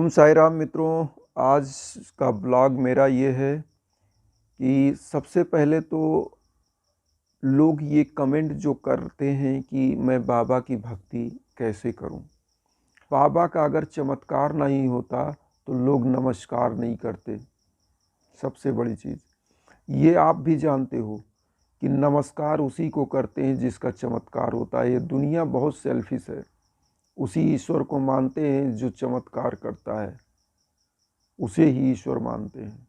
ओम साई राम मित्रों। आज का ब्लॉग मेरा ये है कि सबसे पहले तो लोग ये कमेंट जो करते हैं कि मैं बाबा की भक्ति कैसे करूं। बाबा का अगर चमत्कार नहीं होता तो लोग नमस्कार नहीं करते। सबसे बड़ी चीज़ ये आप भी जानते हो कि नमस्कार उसी को करते हैं जिसका चमत्कार होता है। ये दुनिया बहुत सेल्फिश है। उसी ईश्वर को मानते हैं जो चमत्कार करता है, उसे ही ईश्वर मानते हैं।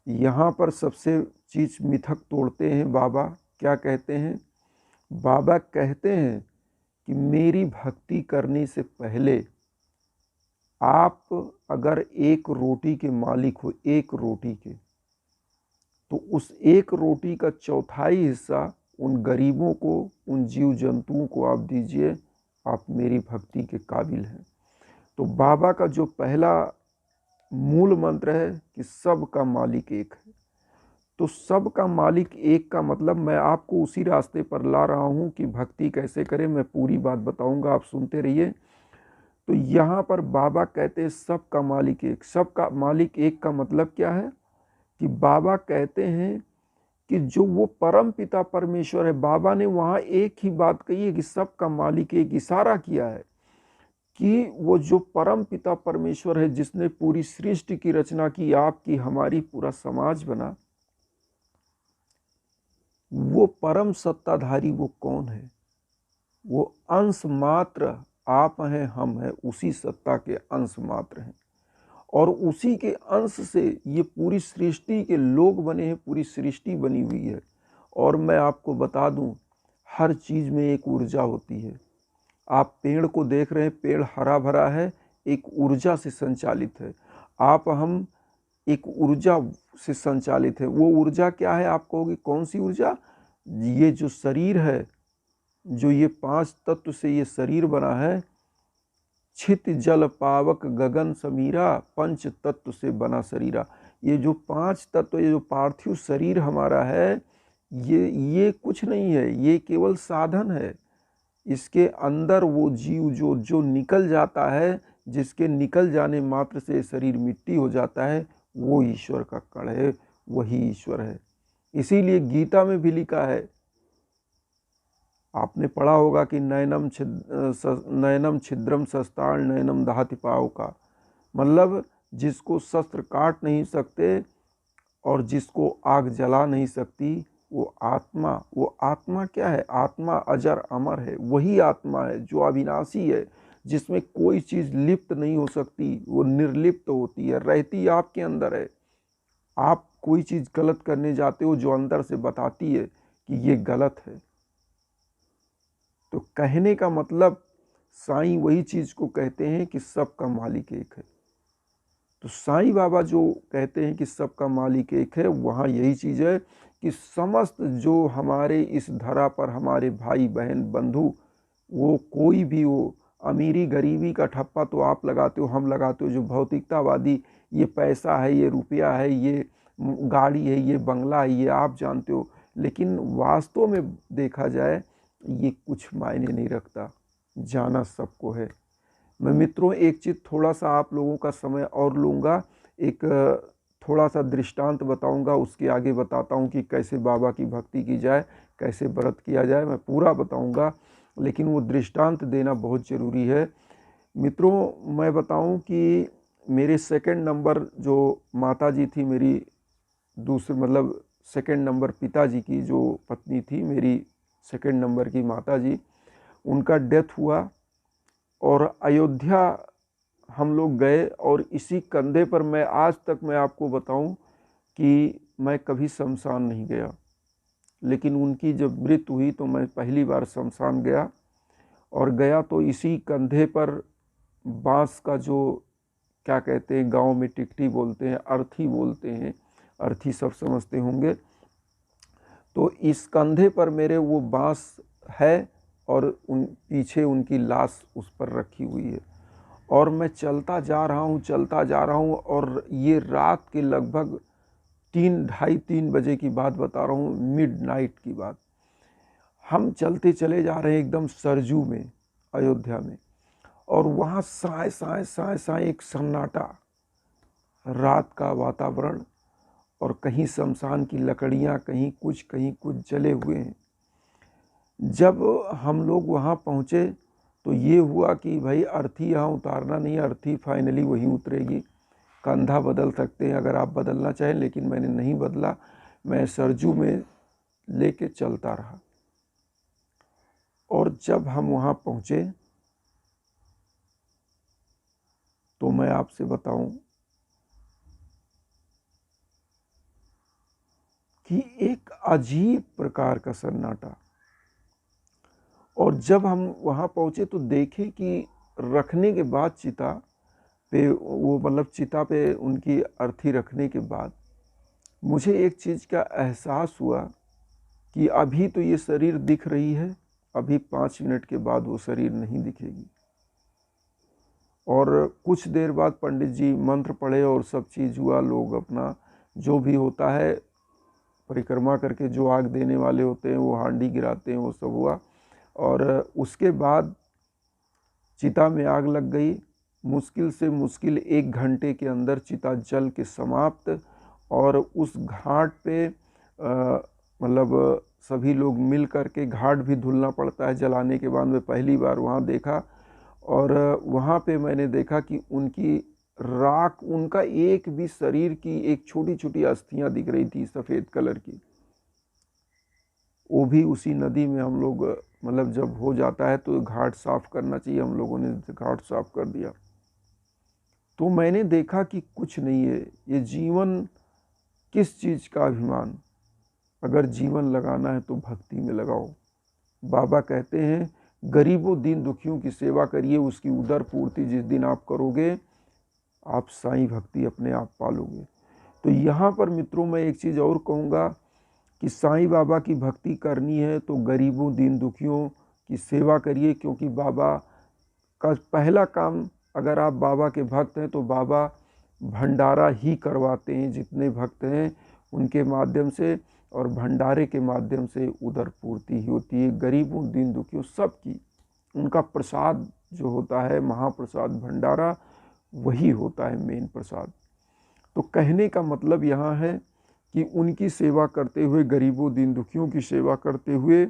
यहाँ पर सबसे चीज़ मिथक तोड़ते हैं। बाबा क्या कहते हैं? बाबा कहते हैं कि मेरी भक्ति करने से पहले आप अगर एक रोटी के मालिक हो, एक रोटी के, तो उस एक रोटी का चौथाई हिस्सा उन गरीबों को, उन जीव जंतुओं को आप दीजिए। आप मेरी भक्ति के काबिल हैं। तो बाबा का जो पहला मूल मंत्र है कि सबका मालिक एक है। तो सबका मालिक एक का मतलब मैं आपको उसी रास्ते पर ला रहा हूं कि भक्ति कैसे करें। मैं पूरी बात बताऊंगा, आप सुनते रहिए। तो यहाँ पर बाबा कहते हैं सबका मालिक एक। सबका मालिक एक का मतलब क्या है? कि बाबा कहते हैं कि जो वो परम पिता परमेश्वर है, बाबा ने वहाँ एक ही बात कही है कि सबका मालिक एक। इशारा किया है कि वो जो परम पिता परमेश्वर है, जिसने पूरी सृष्टि की रचना की, आपकी हमारी पूरा समाज बना, वो परम सत्ताधारी वो कौन है? वो अंश मात्र आप हैं, हम हैं, उसी सत्ता के अंश मात्र हैं। और उसी के अंश से ये पूरी सृष्टि के लोग बने हैं, पूरी सृष्टि बनी हुई है। और मैं आपको बता दूं, हर चीज़ में एक ऊर्जा होती है। आप पेड़ को देख रहे हैं, पेड़ हरा भरा है, एक ऊर्जा से संचालित है। आप हम एक ऊर्जा से संचालित है। वो ऊर्जा क्या है? आप कहोगे कौन सी ऊर्जा? ये जो शरीर है, जो ये 5 तत्व से ये शरीर बना है, छित जल पावक गगन समीरा, पंच तत्व से बना शरीरा। ये जो 5 तत्व, ये जो पार्थिव शरीर हमारा है, ये कुछ नहीं है, ये केवल साधन है। इसके अंदर वो जीव जो निकल जाता है, जिसके निकल जाने मात्र से शरीर मिट्टी हो जाता है, वो ईश्वर का कण है, वही ईश्वर है। इसीलिए गीता में भी लिखा है, आपने पढ़ा होगा कि नयनम छिद्रम शस्त्राण नयनम दहति पावका। मतलब जिसको शस्त्र काट नहीं सकते और जिसको आग जला नहीं सकती, वो आत्मा क्या है? आत्मा अजर अमर है। वही आत्मा है जो अविनाशी है, जिसमें कोई चीज़ लिप्त नहीं हो सकती, वो निर्लिप्त होती है, रहती आपके अंदर है। आप कोई चीज़ गलत करने जाते हो, जो अंदर से बताती है कि ये गलत है। तो कहने का मतलब, साईं वही चीज़ को कहते हैं कि सबका मालिक एक है। तो साईं बाबा जो कहते हैं कि सबका मालिक एक है, वहाँ यही चीज़ है कि समस्त जो हमारे इस धरा पर हमारे भाई बहन बंधु, वो कोई भी हो, अमीरी गरीबी का ठप्पा तो आप लगाते हो, हम लगाते हो। जो भौतिकतावादी, ये पैसा है, ये रुपया है, ये गाड़ी है, ये बंगला है, ये आप जानते हो। लेकिन वास्तव में देखा जाए, ये कुछ मायने नहीं रखता। जाना सबको है। मैं मित्रों एक चीज़, थोड़ा सा आप लोगों का समय और लूँगा। एक थोड़ा सा दृष्टांत बताऊंगा, उसके आगे बताता हूँ कि कैसे बाबा की भक्ति की जाए, कैसे व्रत किया जाए। मैं पूरा बताऊंगा, लेकिन वो दृष्टांत देना बहुत ज़रूरी है। मित्रों मैं बताऊं कि मेरे सेकंड नंबर जो माता जी थी, मेरी दूसरे मतलब सेकंड नंबर पिताजी की जो पत्नी थी, मेरी सेकंड नंबर की माता जी, उनका डेथ हुआ। और अयोध्या हम लोग गए, और इसी कंधे पर मैं आज तक मैं आपको बताऊं कि मैं कभी शमशान नहीं गया। लेकिन उनकी जब मृत्यु हुई तो मैं पहली बार शमशान गया, और गया तो इसी कंधे पर बांस का जो क्या कहते हैं, गांव में टिकटी बोलते हैं, अर्थी बोलते हैं, अर्थी सब समझते होंगे। तो इस कंधे पर मेरे वो बांस है, और उन पीछे उनकी लाश उस पर रखी हुई है। और मैं चलता जा रहा हूँ, और ये रात के लगभग 3, ढाई 3 बजे की बात बता रहा हूँ, मिडनाइट की बात। हम चलते चले जा रहे हैं एकदम सरजू में, अयोध्या में। और वहाँ साए साए साए साए एक सन्नाटा, रात का वातावरण, और कहीं शमशान की लकड़ियाँ, कहीं कुछ जले हुए हैं। जब हम लोग वहाँ पहुँचे तो ये हुआ कि भाई अर्थी यहाँ उतारना नहीं, अर्थी फाइनली वहीं उतरेगी। कंधा बदल सकते हैं अगर आप बदलना चाहें, लेकिन मैंने नहीं बदला, मैं सरजू में लेके चलता रहा। और जब हम वहाँ पहुँचे तो मैं आपसे बताऊं कि एक अजीब प्रकार का सन्नाटा। और जब हम वहाँ पहुँचे तो देखे कि रखने के बाद चिता पे, वो मतलब चिता पे उनकी अर्थी रखने के बाद मुझे एक चीज़ का एहसास हुआ कि अभी तो ये शरीर दिख रही है, अभी 5 मिनट के बाद वो शरीर नहीं दिखेगी। और कुछ देर बाद पंडित जी मंत्र पढ़े और सब चीज़ हुआ। लोग अपना जो भी होता है परिक्रमा करके जो आग देने वाले होते हैं वो हांडी गिराते हैं, वो सब हुआ। और उसके बाद चिता में आग लग गई। मुश्किल से मुश्किल 1 घंटे के अंदर चिता जल के समाप्त। और उस घाट पे मतलब सभी लोग मिल कर के, घाट भी धुलना पड़ता है जलाने के बाद, मैं पहली बार वहाँ देखा। और वहाँ पे मैंने देखा कि उनकी राख, उनका एक भी शरीर की एक छोटी छोटी अस्थियाँ दिख रही थी सफ़ेद कलर की। वो भी उसी नदी में हम लोग, मतलब जब हो जाता है तो घाट साफ करना चाहिए, हम लोगों ने घाट साफ कर दिया। तो मैंने देखा कि कुछ नहीं है ये जीवन, किस चीज़ का अभिमान। अगर जीवन लगाना है तो भक्ति में लगाओ। बाबा कहते हैं गरीबों दीन दुखियों की सेवा करिए, उसकी उदर पूर्ति जिस दिन आप करोगे आप साईं भक्ति अपने आप पालोगे। तो यहाँ पर मित्रों मैं एक चीज़ और कहूँगा कि साईं बाबा की भक्ति करनी है तो गरीबों दीन दुखियों की सेवा करिए, क्योंकि बाबा का पहला काम, अगर आप बाबा के भक्त हैं तो बाबा भंडारा ही करवाते हैं जितने भक्त हैं उनके माध्यम से, और भंडारे के माध्यम से उधर पूर्ति ही होती है गरीबों दीन दुखियों सबकी। उनका प्रसाद जो होता है महाप्रसाद भंडारा, वही होता है मेन प्रसाद। तो कहने का मतलब यहाँ है कि उनकी सेवा करते हुए, गरीबों दीन दुखियों की सेवा करते हुए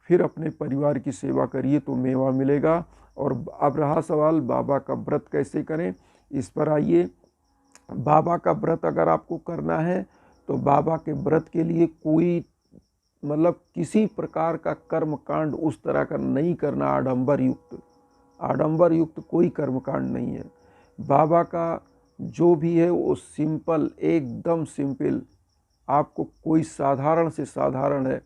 फिर अपने परिवार की सेवा करिए तो मेवा मिलेगा। और अब रहा सवाल बाबा का व्रत कैसे करें, इस पर आइए। बाबा का व्रत अगर आपको करना है तो बाबा के व्रत के लिए कोई मतलब किसी प्रकार का कर्म कांड उस तरह का नहीं करना, आडंबर युक्त कोई कर्म कांड नहीं है। बाबा का जो भी है वो सिंपल, एकदम सिंपल। आपको कोई साधारण से साधारण है।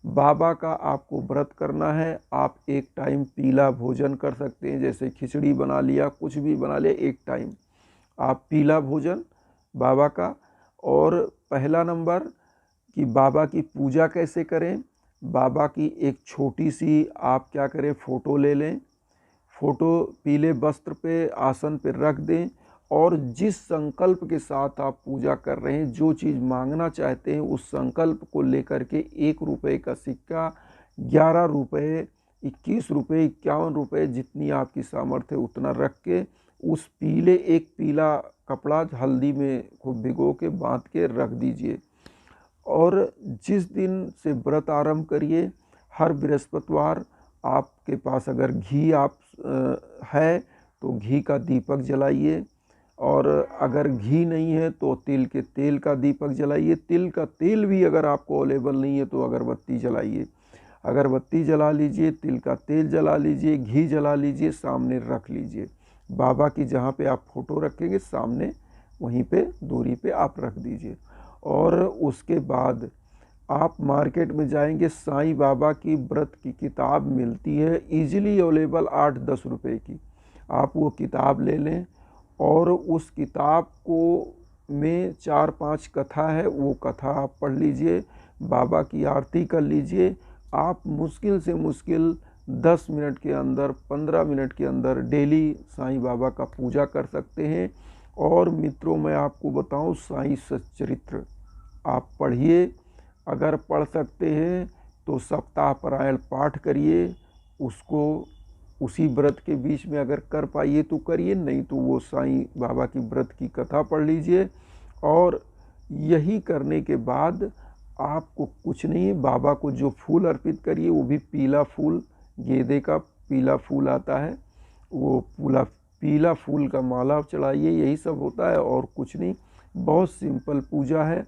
बाबा का आपको व्रत करना है, आप एक टाइम पीला भोजन कर सकते हैं, जैसे खिचड़ी बना लिया, कुछ भी बना लिया, एक टाइम आप पीला भोजन बाबा का। और पहला नंबर कि बाबा की पूजा कैसे करें। बाबा की एक छोटी सी आप क्या करें, फ़ोटो ले लें, फ़ोटो पीले वस्त्र पे आसन पे रख दें, और जिस संकल्प के साथ आप पूजा कर रहे हैं, जो चीज़ मांगना चाहते हैं, उस संकल्प को लेकर के 1 रुपये का सिक्का, 11 रुपये, 21 रुपये, 51 रुपये, जितनी आपकी सामर्थ्य है उतना रख के उस एक पीला कपड़ा हल्दी में खूब भिगो के बांध के रख दीजिए। और जिस दिन से व्रत आरंभ करिए, हर बृहस्पतिवार आपके पास अगर घी है तो घी का दीपक जलाइए, और अगर घी नहीं है तो तिल के तेल का दीपक जलाइए। तिल का तेल भी अगर आपको अवेलेबल नहीं है तो अगरबत्ती जलाइए, अगरबत्ती जला लीजिए, तिल का तेल जला लीजिए, घी जला लीजिए, सामने रख लीजिए। बाबा की जहाँ पे आप फ़ोटो रखेंगे सामने, वहीं पे दूरी पे आप रख दीजिए। और उसके बाद आप मार्केट में जाएंगे, साईं बाबा की व्रत की किताब मिलती है, इजीली अवेलेबल 8-10 रुपए की। आप वो किताब ले लें और उस किताब को में 4-5 कथा है, वो कथा आप पढ़ लीजिए, बाबा की आरती कर लीजिए। आप मुश्किल से मुश्किल 10 मिनट के अंदर, 15 मिनट के अंदर डेली साईं बाबा का पूजा कर सकते हैं। और मित्रों मैं आपको बताऊं, साईं सच्चरित्र आप पढ़िए, अगर पढ़ सकते हैं तो सप्ताह पारायण पाठ करिए, उसको उसी व्रत के बीच में अगर कर पाइए तो करिए, नहीं तो वो साईं बाबा की व्रत की कथा पढ़ लीजिए। और यही करने के बाद आपको कुछ नहीं है, बाबा को जो फूल अर्पित करिए वो भी पीला फूल, गेंदे का पीला फूल आता है, वो पीला फूल का माला चढ़ाइए, यही सब होता है और कुछ नहीं। बहुत सिंपल पूजा है।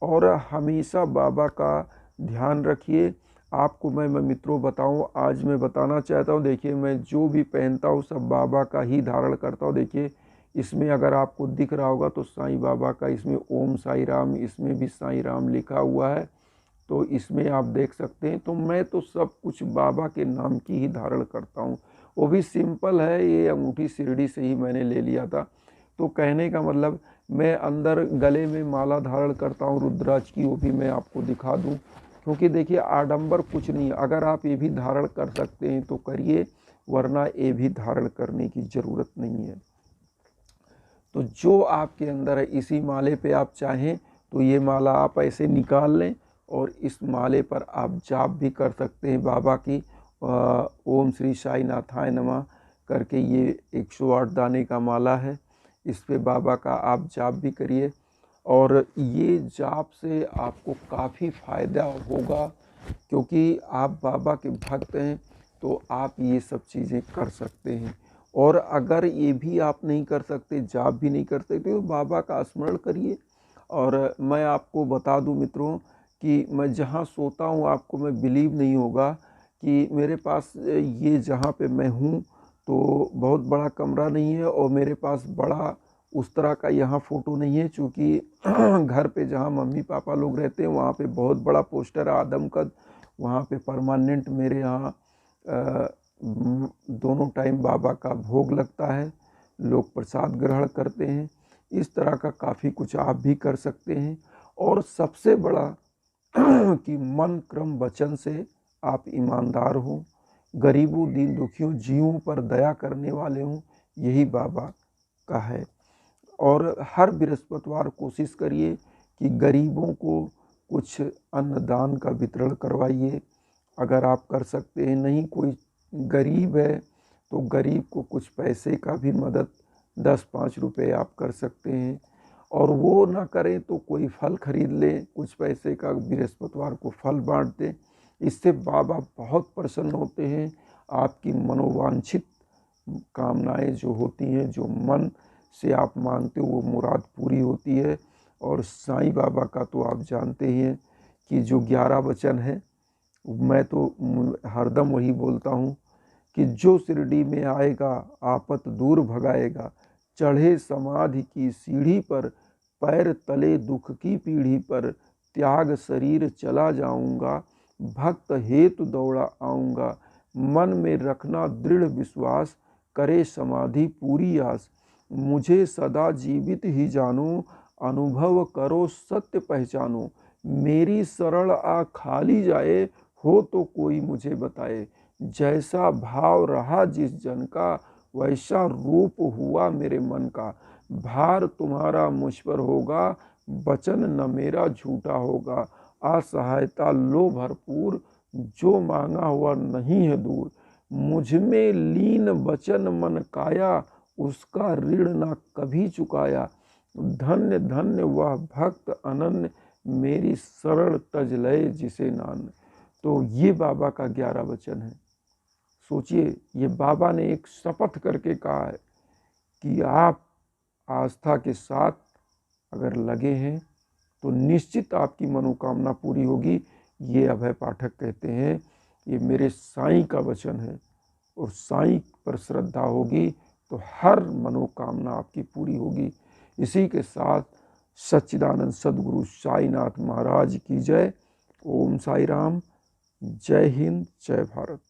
और हमेशा बाबा का ध्यान रखिए। आपको मैं मित्रों बताऊं, आज मैं बताना चाहता हूं, देखिए मैं जो भी पहनता हूं सब बाबा का ही धारण करता हूं। देखिए इसमें अगर आपको दिख रहा होगा तो साईं बाबा का, इसमें ओम साई राम, इसमें भी साईं राम लिखा हुआ है, तो इसमें आप देख सकते हैं। तो मैं तो सब कुछ बाबा के नाम की ही धारण करता हूँ। वो भी सिंपल है, ये अंगूठी शिरडी से ही मैंने ले लिया था। तो कहने का मतलब, मैं अंदर गले में माला धारण करता हूँ रुद्राक्ष की, वो भी मैं आपको दिखा दूँ, क्योंकि देखिए आडंबर कुछ नहीं। अगर आप ये भी धारण कर सकते हैं तो करिए, वरना ये भी धारण करने की ज़रूरत नहीं है। तो जो आपके अंदर है, इसी माले पे आप चाहें तो ये माला आप ऐसे निकाल लें और इस माले पर आप जाप भी कर सकते हैं बाबा की। ओम श्री साई नाथाय नमः करके ये 108 दाने का माला है, इस पे बाबा का आप जाप भी करिए। और ये जाप से आपको काफ़ी फ़ायदा होगा, क्योंकि आप बाबा के भक्त हैं तो आप ये सब चीज़ें कर सकते हैं। और अगर ये भी आप नहीं कर सकते, जाप भी नहीं कर सकते, तो बाबा का स्मरण करिए। और मैं आपको बता दूं मित्रों कि मैं जहाँ सोता हूँ, आपको मैं बिलीव नहीं होगा कि मेरे पास ये जहाँ पे मैं हूँ तो बहुत बड़ा कमरा नहीं है, और मेरे पास बड़ा उस तरह का यहाँ फ़ोटो नहीं है, चूँकि घर पे जहाँ मम्मी पापा लोग रहते हैं वहाँ पे बहुत बड़ा पोस्टर है आदमकद, वहाँ पे परमानेंट मेरे यहाँ दोनों टाइम बाबा का भोग लगता है, लोग प्रसाद ग्रहण करते हैं। इस तरह का काफ़ी कुछ आप भी कर सकते हैं। और सबसे बड़ा कि मन क्रम वचन से आप ईमानदार हों, गरीबों दीन दुखियों जीवों पर दया करने वाले हों, यही बाबा का है। और हर बृहस्पतिवार कोशिश करिए कि गरीबों को कुछ अन्नदान का वितरण करवाइए, अगर आप कर सकते हैं। नहीं कोई गरीब है तो गरीब को कुछ पैसे का भी मदद 10-5 रुपए आप कर सकते हैं। और वो ना करें तो कोई फल खरीद लें, कुछ पैसे का बृहस्पतिवार को फल बांट दें। इससे बाबा बहुत प्रसन्न होते हैं। आपकी मनोवांछित कामनाएं जो होती हैं, जो मन से आप मांगते हो, वो मुराद पूरी होती है। और साईं बाबा का तो आप जानते ही हैं कि जो 11 वचन हैं, मैं तो हरदम वही बोलता हूँ कि जो शिरडी में आएगा आपत दूर भगाएगा, चढ़े समाधि की सीढ़ी पर, पैर तले दुख की पीढ़ी पर, त्याग शरीर चला जाऊंगा, भक्त हेतु दौड़ा आऊँगा, मन में रखना दृढ़ विश्वास, करे समाधि पूरी आस, मुझे सदा जीवित ही जानो, अनुभव करो सत्य पहचानो, मेरी शरण आ खाली जाए, हो तो कोई मुझे बताए, जैसा भाव रहा जिस जन का, वैसा रूप हुआ मेरे मन का, भार तुम्हारा मुझ पर होगा, वचन न मेरा झूठा होगा, असहायता लो भरपूर, जो मांगा हुआ नहीं है दूर, मुझ में लीन वचन मन काया, उसका ऋण ना कभी चुकाया, धन्य धन्य वह भक्त अनन्य, मेरी शरण तज लय जिसे नान। तो ये बाबा का 11 वचन है। सोचिए, ये बाबा ने एक शपथ करके कहा है कि आप आस्था के साथ अगर लगे हैं तो निश्चित आपकी मनोकामना पूरी होगी। ये अभय पाठक कहते हैं, ये मेरे साईं का वचन है, और साईं पर श्रद्धा होगी तो हर मनोकामना आपकी पूरी होगी। इसी के साथ सच्चिदानंद सद्गुरु साईनाथ महाराज की जय। ओम साई राम। जय हिंद, जय भारत।